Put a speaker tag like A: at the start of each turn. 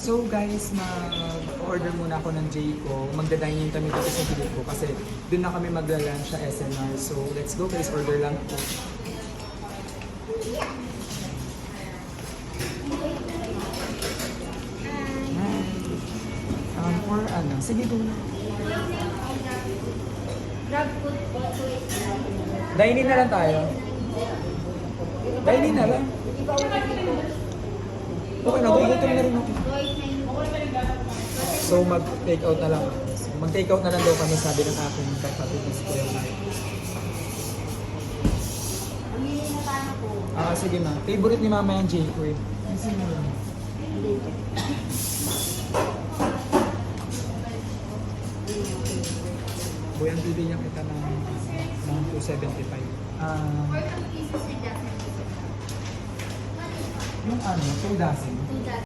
A: So guys, mag-order muna ako ng Jayco. Magda-dining kami dito sa Bilip ko kasi doon na kami magla-lunch sa SNR. So let's go guys, order lang po. For ano? Sige, go na. Dining na lang tayo. Dining na lang. Okay, nagugutom na rin ako. So mag-take out na lang. Mag-take out na lang daw kami, sabi ng aking kapatid na si Kuya Mike. Sige ma. Favorite ni Mama yung Jayco eh. Sige na lang. Boy, ang bibigyan kita ng 275. Yung ano, 2 dozen.